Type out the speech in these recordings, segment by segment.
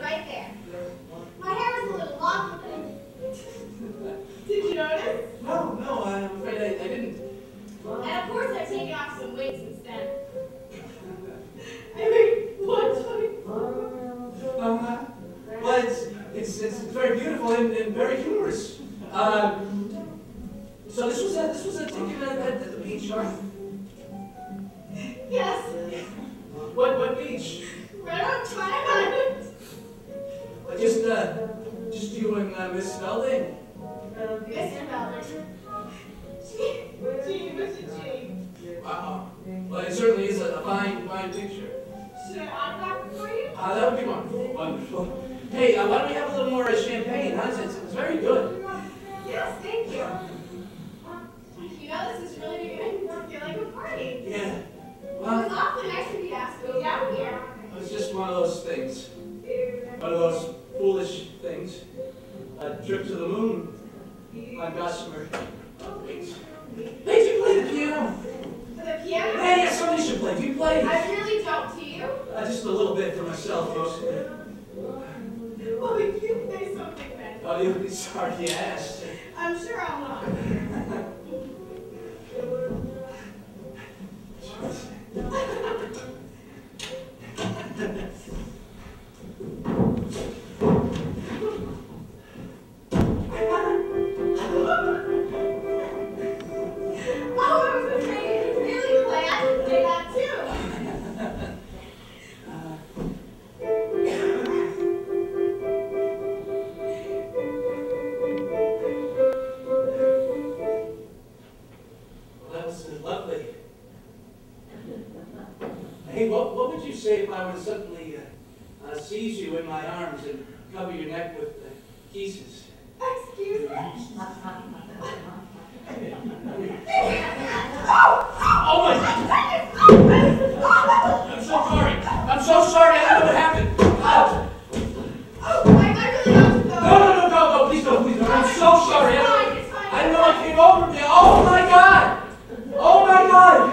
right there. My hair is a little long today. Did you notice? No, I'm afraid I didn't. And of course I've taken off some wigs instead. I mean, what time? Well, it's very beautiful and very humorous. So this was a ticket at the beach, right? Yes. What beach? Right on time Island. Just you and Miss Spalding. Miss Spalding. Gee, what's a G? Wow. Well, it certainly is a fine picture. Should I autograph it for you? That would be wonderful. Wonderful. Hey, why don't we have a little more champagne, huh? It's very good. Yes, thank you. You know, this is really beginning to feel like a party. Yeah. It was awfully nice of you to ask me down here. It's just one of those things. One of those foolish things. A trip to the moon on gossamer wings. Hey, do you play the piano? The piano? Hey, yeah, somebody should play. Do you play? I really don't. Do you? Just a little bit for myself, mostly. Well, if you play something then. Oh, you'd be sorry you asked. I'm sure I'll not. What would you say if I were to suddenly seize you in my arms and cover your neck with kisses? Excuse me? Oh my God! I'm so sorry. I'm so sorry. I don't know what happened. I really have to go. No, please don't. I'm so sorry. It's fine. I don't know what came over me. Oh my God! Oh my God!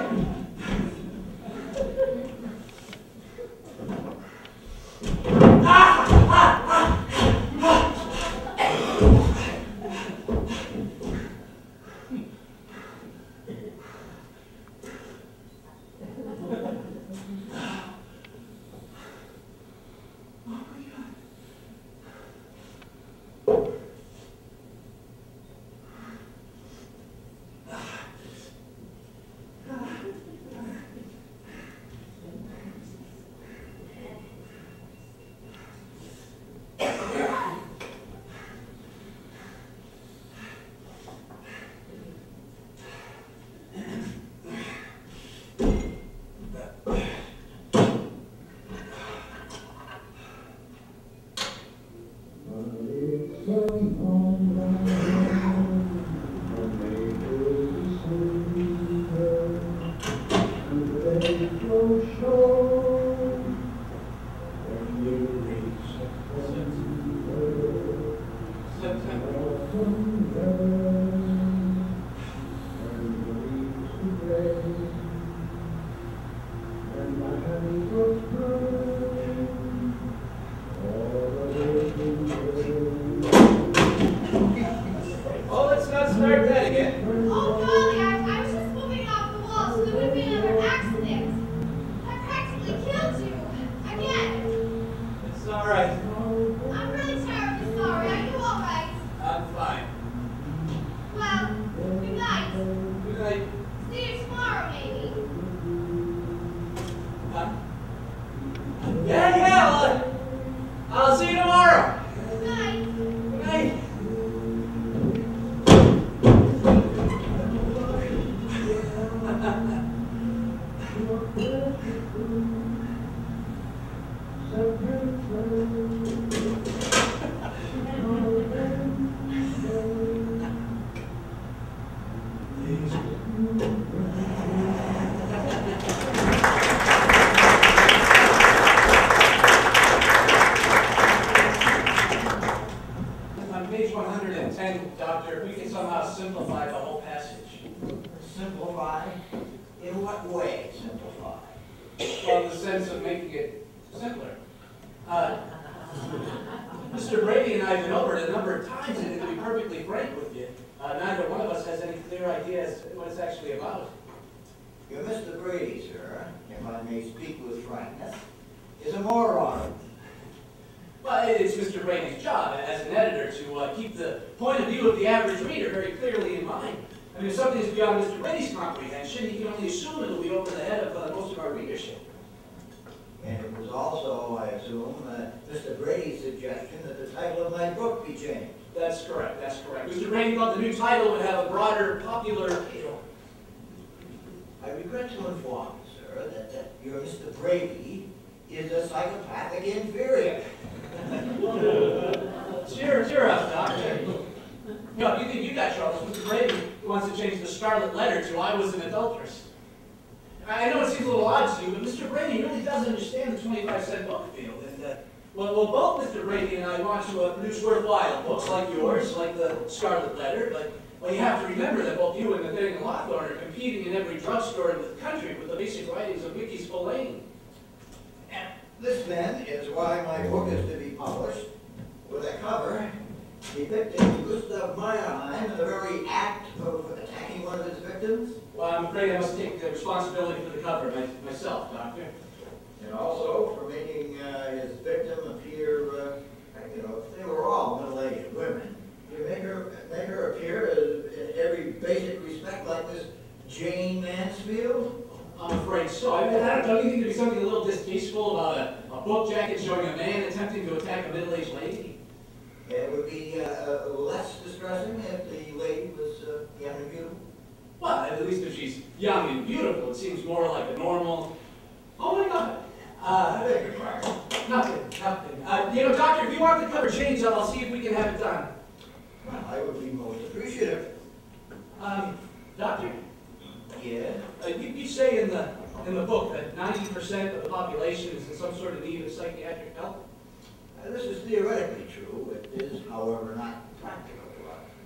Mr. Brady and I have been over it a number of times, and to be perfectly frank with you, neither one of us has any clear idea as to what it's actually about. Your Mr. Brady, sir, if I may speak with frankness, is a moron. Well, it's Mr. Brady's job as an editor to keep the point of view of the average reader very clearly in mind. I mean, if something is beyond Mr. Brady's comprehension, he can only assume it will be over the head of most of our readership. And it was also, I assume, Mr. Brady's suggestion that the title of my book be changed. That's correct, that's correct. Mr. Brady thought the new title would have a broader, popular appeal. I regret to inform you, sir, that your Mr. Brady is a psychopathic inferior. Cheer up, Doctor. No, you think you got trouble. Mr. Brady wants to change the scarlet letter to "I was an adulteress." I know it seems a little odd to you, but Mr. Brady really does understand the 25-cent book field. And, well, both Mr. Brady and I want to produce worthwhile books like yours, like the Scarlet Letter, but well, you have to remember that both you and Nathaniel Hawthorne are competing in every drugstore in the country with the basic writings of Vicky Spillane. And this, then, is why my book is to be published with a cover depicting Gustav Meyerheim in the very act of attacking one of his victims. Well, I'm afraid I must take the responsibility for the cover myself, Doctor. And also for making his victim appear, you know, if they were all middle-aged women, you make her appear as, in every basic respect like this Jane Mansfield. I'm afraid so. I don't you think there'd be something a little distasteful about a book jacket showing a man attempting to attack a middle-aged lady? It would be less distressing if the lady was young and beautiful. Well, at least if she's young and beautiful, it seems more like a normal. Oh my God. I beg your pardon. Nothing. You know, Doctor, if you want the cover changed, I'll see if we can have it done. Well, I would be most appreciative. Doctor? Yeah? You say in the book that 90% of the population is in some sort of need of psychiatric help? This is theoretically true. It is, however, not practical.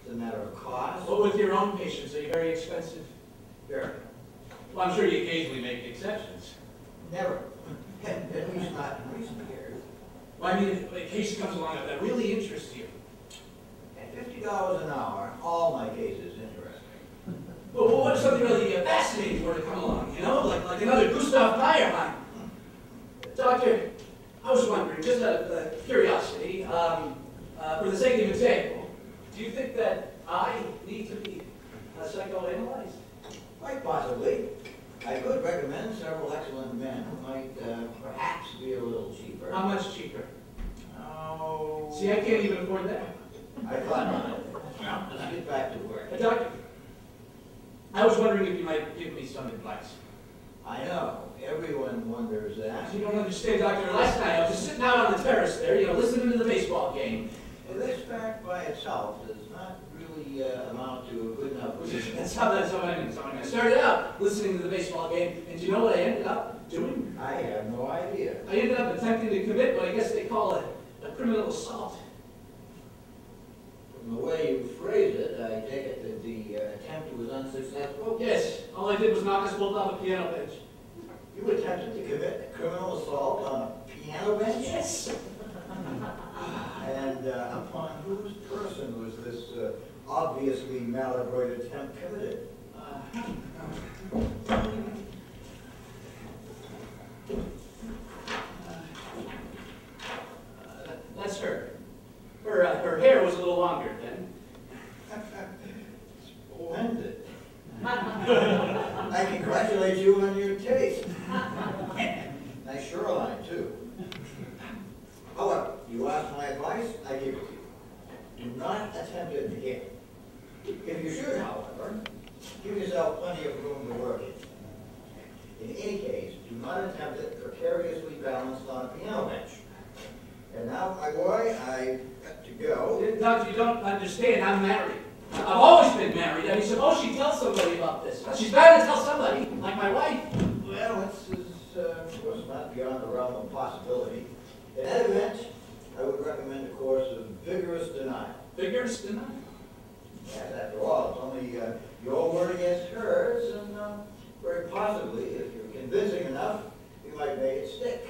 It's a matter of cost. But with your own patients, are you very expensive? Very. Well, I'm sure you occasionally make exceptions. Never. At least not in recent years. Well, I mean, if a case comes along that really interests you. At $50 an hour, all my cases interest me. Well, what if something really fascinating were to come along, you know? Like another Gustav Meyerheim. Doctor, I was wondering, just out of curiosity, for the sake of example, do you think that I need to be psychoanalyzed? Quite possibly. I could recommend several excellent men who might perhaps be a little cheaper. How much cheaper? Oh. See, I can't even afford that. I thought not. Now, let's get back to work. Doctor, I was wondering if you might give me some advice. I know. Everyone wonders that. You don't understand, Doctor. Last night I was just sitting out on the terrace there, you know, listening to the baseball game. And this fact by itself does not really amount to a good enough reason. That's how I mean. I started out listening to the baseball game, and do you know what I ended up doing? I have no idea. I ended up attempting to commit what I guess they call a criminal assault. From the way you phrase it, I take it that the attempt was unsuccessful? Yes, all I did was knock us both off a piano bench. You attempted to commit a criminal assault on a piano bench? Yes. And upon whose person was this obviously maladroit attempt committed? That's her. Her hair was a little longer then. Splendid. I congratulate you on your taste. Nice shoreline, too. However, you asked my advice, I give it to you. Do not attempt it again. If you should, however, give yourself plenty of room to work in. In any case, do not attempt it precariously balanced on a piano bench. And now, my boy, I got to go. Doctor, you don't understand. I'm married. I've always been married. I mean, suppose she tells somebody about this. She's bound to tell somebody, like my wife. Well, this is, of course, not beyond the realm of possibility. In that event, I would recommend a course of vigorous denial. Vigorous denial? Yes, after all, it's only your word against hers, and very possibly, if you're convincing enough, you might make it stick.